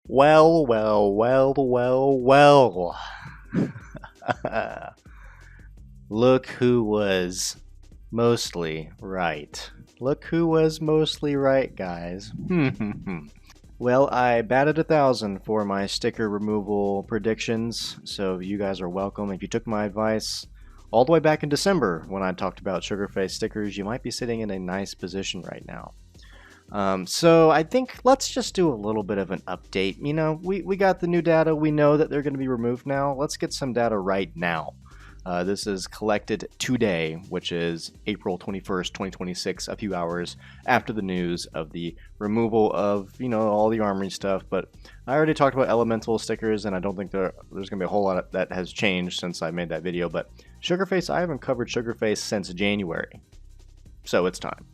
Well, well, well, well, well. Look who was mostly right. Look who was mostly right, guys. Well, I batted 1,000 for my sticker removal predictions, so you guys are welcome. If you took my advice all the way back in December when I talked about Sugarface stickers, you might be sitting in a nice position right now. So I think let's just do a little bit of an update. You know, we got the new data. We know that they're going to be removed now. Let's get some data right now. This is collected today, which is April 21st, 2026, a few hours after the news of the removal of, all the armory stuff. But I already talked about elemental stickers, and I don't think there's going to be a whole lot that has changed since I made that video. But Sugarface, I haven't covered Sugarface since January, so it's time.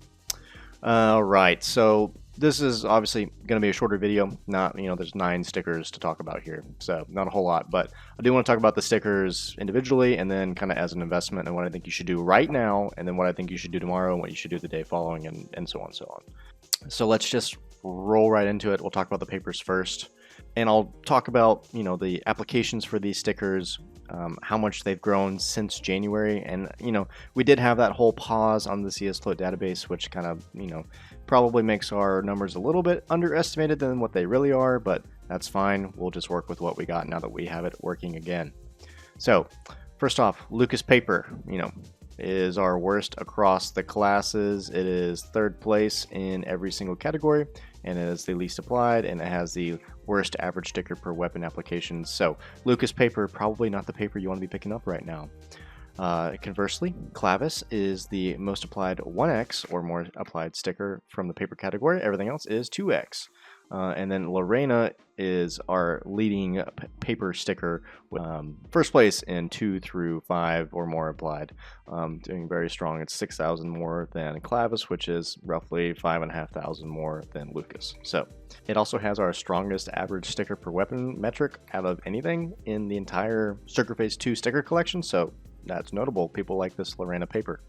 Alright, so this is obviously going to be a shorter video. Not, there's 9 stickers to talk about here, so not a whole lot. But I do want to talk about the stickers individually and then kind of as an investment and what I think you should do right now and then what I think you should do tomorrow and what you should do the day following and so on and so on. So let's just roll right into it. We'll talk about the papers first. And I'll talk about, the applications for these stickers, how much they've grown since January. And, we did have that whole pause on the CS Float database, which kind of, probably makes our numbers a little bit underestimated than what they really are, but that's fine. We'll just work with what we got now that we have it working again. So, first off, Lucas Paper, is our worst across the classes. It is 3rd place in every single category, and it is the least applied, and it has the worst average sticker per weapon application. So Lucas Paper, probably not the paper you want to be picking up right now. Conversely, Clavis is the most applied 1x or more applied sticker from the paper category. Everything else is 2x. And then Lorena is our leading paper sticker with first place in 2 through 5 or more applied. Doing very strong. It's 6,000 more than Clavis, which is roughly 5,500 more than Lucas. So it also has our strongest average sticker per weapon metric out of anything in the entire Sugarface 2 sticker collection. So that's notable. People like this Lorena paper.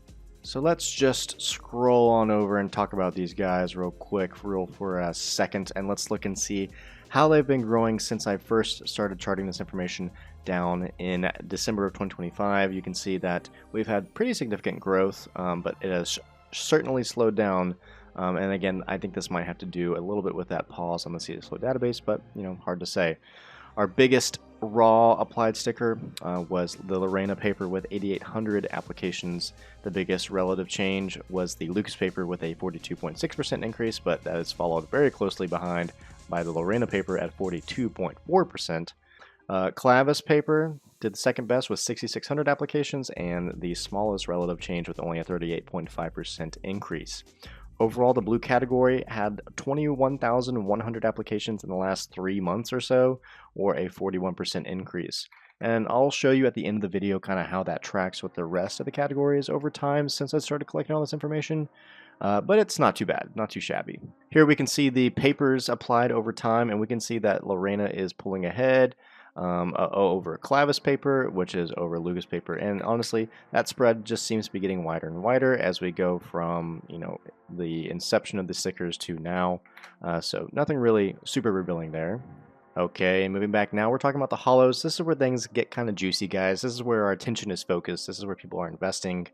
So let's just scroll on over and talk about these guys real quick, for a second, and let's look and see how they've been growing since I first started charting this information down in December of 2025. You can see that we've had pretty significant growth, but it has certainly slowed down. And again, I think this might have to do a little bit with that pause on the CS Flow database, but hard to say. Our biggest raw applied sticker was the Lorena paper with 8,800 applications. The biggest relative change was the Lucas paper with a 42.6% increase, but that is followed very closely behind by the Lorena paper at 42.4%. Clavis paper did the second best with 6,600 applications and the smallest relative change with only a 38.5% increase. Overall, the blue category had 21,100 applications in the last 3 months or so, or a 41% increase. And I'll show you at the end of the video kind of how that tracks with the rest of the categories over time since I started collecting all this information. But it's not too bad, not too shabby. Here we can see the papers applied over time, and we can see that Lorena is pulling ahead over Clavis paper, which is over Lucas paper. And honestly, that spread just seems to be getting wider and wider as we go from, the inception of the stickers to now. So nothing really super revealing there. Okay, moving back now, we're talking about the holos. This is where things get kind of juicy, guys. This is where our attention is focused. This is where people are investing,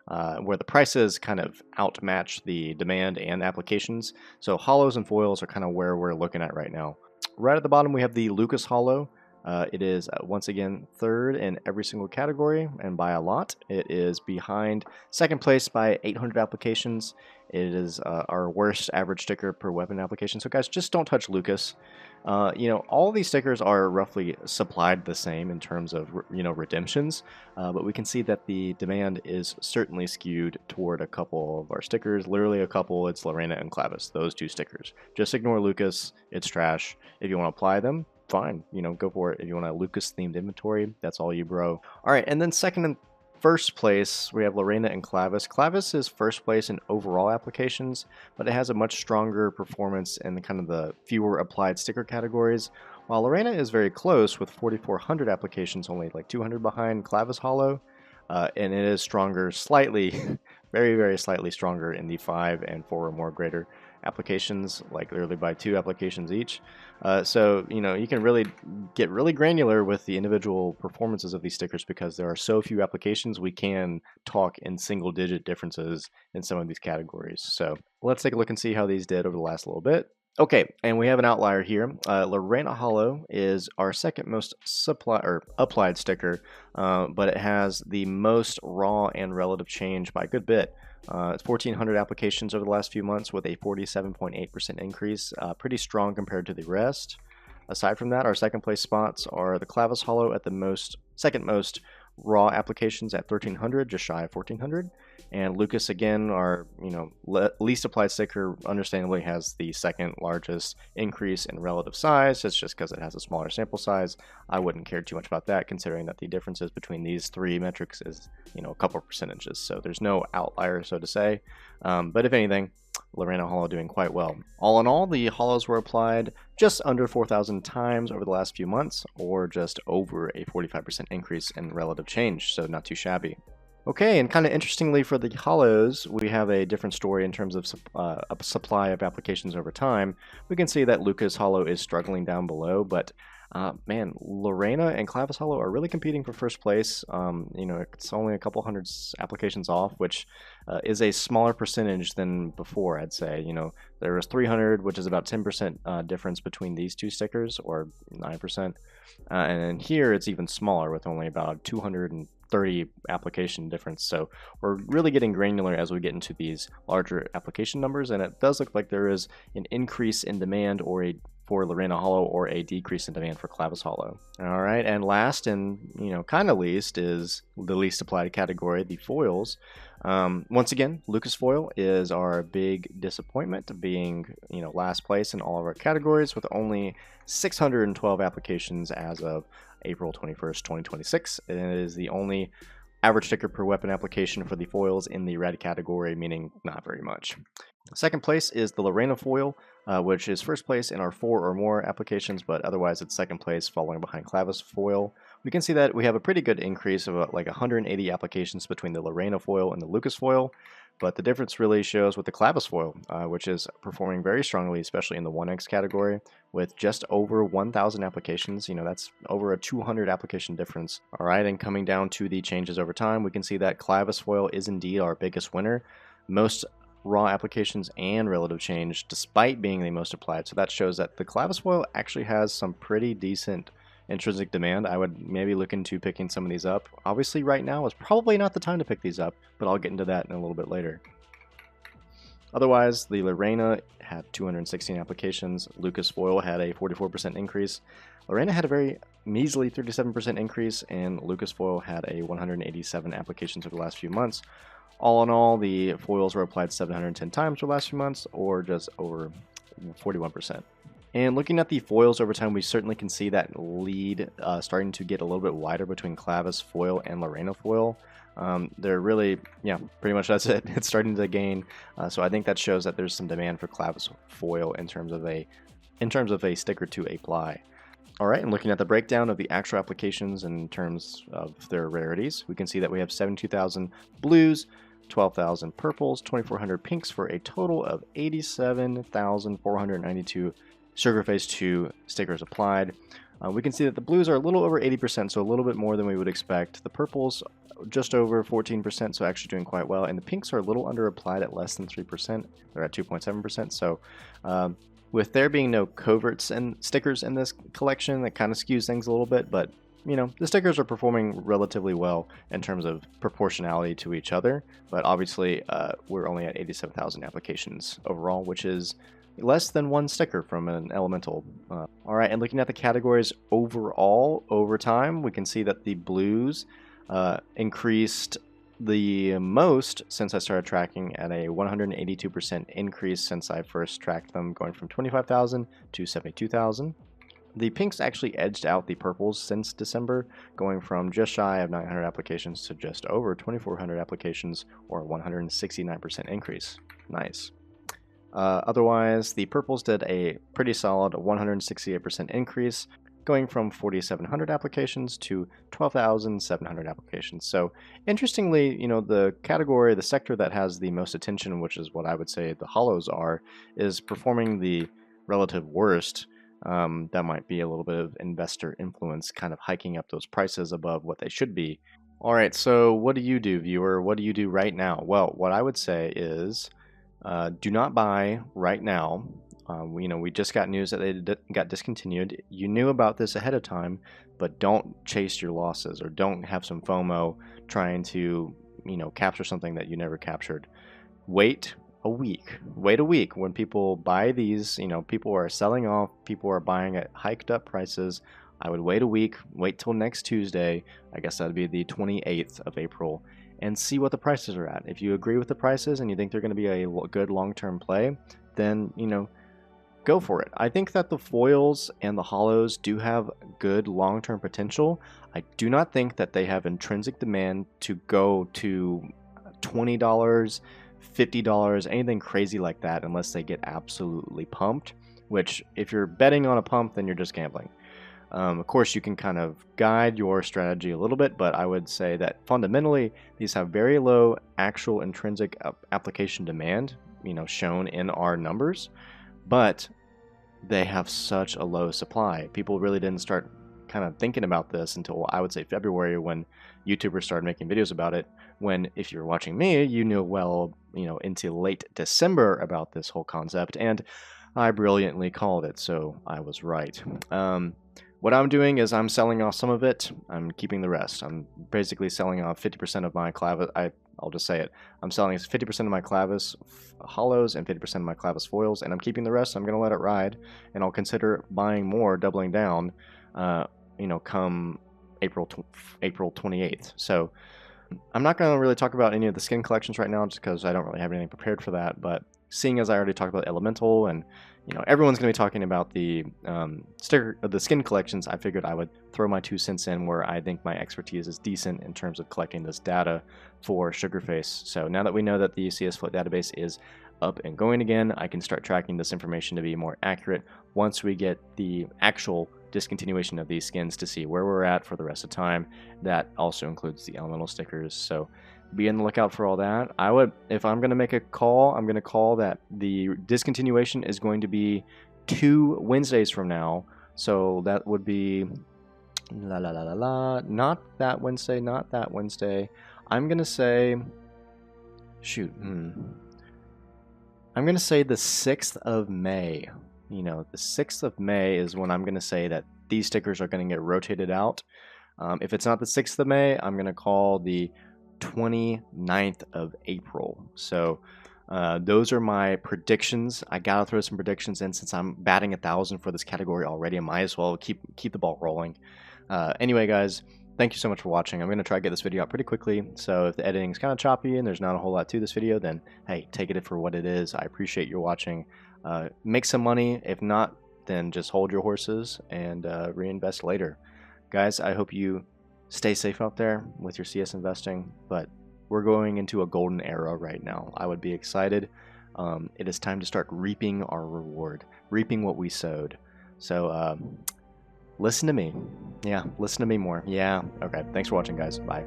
where the prices kind of outmatch the demand and applications. So holos and foils are kind of where we're looking at right now. Right at the bottom, we have the Lucas Holo. It is once again 3rd in every single category, and by a lot. It is behind 2nd place by 800 applications. It is our worst average sticker per weapon application. So guys, just don't touch Lucas. All these stickers are roughly supplied the same in terms of, redemptions, but we can see that the demand is certainly skewed toward a couple of our stickers. Literally a couple. It's Lorena and Clavis, those 2 stickers. Just ignore Lucas. It's trash. If you want to apply them, fine, go for it. If you want a Lucas themed inventory, that's all you, bro. All right, and then second and first place, we have Lorena and Clavis. Clavis is first place in overall applications, but it has a much stronger performance in the kind of the fewer applied sticker categories, while Lorena is very close with 4,400 applications, only like 200 behind Clavis Holo, and it is stronger slightly, very, very slightly stronger in the 5 and 4 or more greater applications, like literally by 2 applications each. So, you can really get really granular with the individual performances of these stickers because there are so few applications. We can talk in single-digit differences in some of these categories. So let's take a look and see how these did over the last little bit. Okay, and we have an outlier here. Lorena Holo is our second most applied sticker, but it has the most raw and relative change by a good bit. It's 1,400 applications over the last few months with a 47.8% increase, pretty strong compared to the rest. Aside from that, our second place spots are the Clavis Holo at the second most raw applications at 1,300, just shy of 1,400. And Lucas, again, our least applied sticker, understandably has the second largest increase in relative size. It's just because it has a smaller sample size. I wouldn't care too much about that, considering that the differences between these 3 metrics is a couple of percentages. So there's no outlier, so to say. But if anything, Lorena Holo doing quite well. All in all, the holos were applied just under 4,000 times over the last few months, or just over a 45% increase in relative change, so not too shabby. Okay, and kind of interestingly for the holos, we have a different story in terms of a supply of applications over time. We can see that Lucas Holo is struggling down below, but man, Lorena and Clavis Holo are really competing for first place. It's only a couple hundred applications off, which is a smaller percentage than before, I'd say. There was 300, which is about 10% difference between these two stickers, or 9%. And here it's even smaller with only about 230 application difference. So we're really getting granular as we get into these larger application numbers, and it does look like there is an increase in demand for Lorena Holo or a decrease in demand for Clavis Holo. All right, and last and kind of least is the least applied category, the foils. Once again, Lucas Foil is our big disappointment, being last place in all of our categories with only 612 applications as of April 21st, 2026. It is the only average sticker per weapon application for the foils in the red category, meaning not very much. Second place is the Lorena foil, which is first place in our 4 or more applications, but otherwise it's second place, following behind Clavis foil. We can see that we have a pretty good increase of like 180 applications between the Lorena foil and the Lucas foil, but the difference really shows with the Clavis foil, which is performing very strongly, especially in the 1x category, with just over 1,000 applications. That's over a 200 application difference. All right, and coming down to the changes over time, we can see that Clavis foil is indeed our biggest winner. Most raw applications and relative change, despite being the most applied. So that shows that the Clavis foil actually has some pretty decent intrinsic demand. I would maybe look into picking some of these up. Obviously right now is probably not the time to pick these up, but I'll get into that in a little bit later. Otherwise, the Lorena had 216 applications. Lucas foil had a 44% increase. Lorena had a very measly 37% increase, and Lucas foil had a 187 applications over the last few months. All in all, the foils were applied 710 times for the last few months, or just over 41%. And looking at the foils over time, we certainly can see that lead starting to get a little bit wider between Clavis foil and Lorena foil. They're really, pretty much that's it. It's starting to gain. So I think that shows that there's some demand for Clavis foil in terms of a sticker to apply. All right, and looking at the breakdown of the actual applications in terms of their rarities, we can see that we have 72,000 blues, 12,000 purples, 2,400 pinks, for a total of 87,492 Sugarface 2 stickers applied. We can see that the blues are a little over 80%, so a little bit more than we would expect. The purples just over 14%, so actually doing quite well. And the pinks are a little under applied at less than 3%. They're at 2.7%. So with there being no coverts and stickers in this collection, that kind of skews things a little bit, but the stickers are performing relatively well in terms of proportionality to each other, but obviously we're only at 87,000 applications overall, which is less than one sticker from an elemental. All right, and looking at the categories overall over time, we can see that the blues increased the most since I started tracking, at a 182% increase since I first tracked them, going from 25,000 to 72,000. The pinks actually edged out the purples since December, going from just shy of 900 applications to just over 2,400 applications, or a 169% increase. Nice. Otherwise, the purples did a pretty solid 168% increase. going from 4,700 applications to 12,700 applications. So interestingly, the category, the sector that has the most attention, which is what I would say the holos are, is performing the relative worst. That might be a little bit of investor influence, kind of hiking up those prices above what they should be. All right, so what do you do, viewer? What do you do right now? Well, what I would say is do not buy right now. We just got news that they got discontinued. You knew about this ahead of time, but don't chase your losses or don't have some FOMO trying to, capture something that you never captured. Wait a week. Wait a week when people buy these, people are selling off, people are buying at hiked up prices. I would wait a week, wait till next Tuesday. I guess that'd be the 28th of April, and see what the prices are at. If you agree with the prices and you think they're going to be a good long-term play, then, go for it. I think that the foils and the holos do have good long-term potential. I do not think that they have intrinsic demand to go to $20, $50, anything crazy like that unless they get absolutely pumped, which if you're betting on a pump, then you're just gambling. Of course, you can kind of guide your strategy a little bit, but I would say that fundamentally, these have very low actual intrinsic application demand, shown in our numbers, but they have such a low supply. People really didn't start kind of thinking about this until I would say February, when YouTubers started making videos about it. When, if you're watching me, you knew well, into late December about this whole concept, and I brilliantly called it, so I was right. What I'm doing is I'm selling off some of it. I'm keeping the rest. I'm basically selling off 50% of my clavis. I'll just say it. I'm selling 50% of my clavis holos and 50% of my clavis foils, and I'm keeping the rest. I'm going to let it ride, and I'll consider buying more, doubling down, come April 28th. So I'm not going to really talk about any of the skin collections right now, just because I don't really have anything prepared for that. But seeing as I already talked about Elemental, and everyone's going to be talking about the the skin collections, I figured I would throw my 2 cents in where I think my expertise is decent in terms of collecting this data for Sugarface. So now that we know that the CS Float database is up and going again, I can start tracking this information to be more accurate once we get the actual discontinuation of these skins to see where we're at for the rest of the time. That also includes the elemental stickers, so be on the lookout for all that. I would, if I'm going to make a call, I'm going to call that the discontinuation is going to be 2 Wednesdays from now. So that would be not that Wednesday, not that Wednesday. I'm going to say, I'm going to say the 6th of May. The 6th of May is when I'm going to say that these stickers are going to get rotated out. If it's not the 6th of May, I'm going to call the 29th of April. So those are my predictions. I gotta throw some predictions in since I'm batting 1,000 for this category already. I might as well keep the ball rolling. Anyway, guys, thank you so much for watching. I'm gonna try to get this video out pretty quickly. So if the editing is kind of choppy and there's not a whole lot to this video, then hey, take it for what it is. I appreciate your watching. Make some money. If not, then just hold your horses and reinvest later. Guys, I hope you stay safe out there with your CS investing, but we're going into a golden era right now. I would be excited. It is time to start reaping our reward, reaping what we sowed. So listen to me. Yeah, listen to me more. Yeah, okay. Thanks for watching, guys. Bye.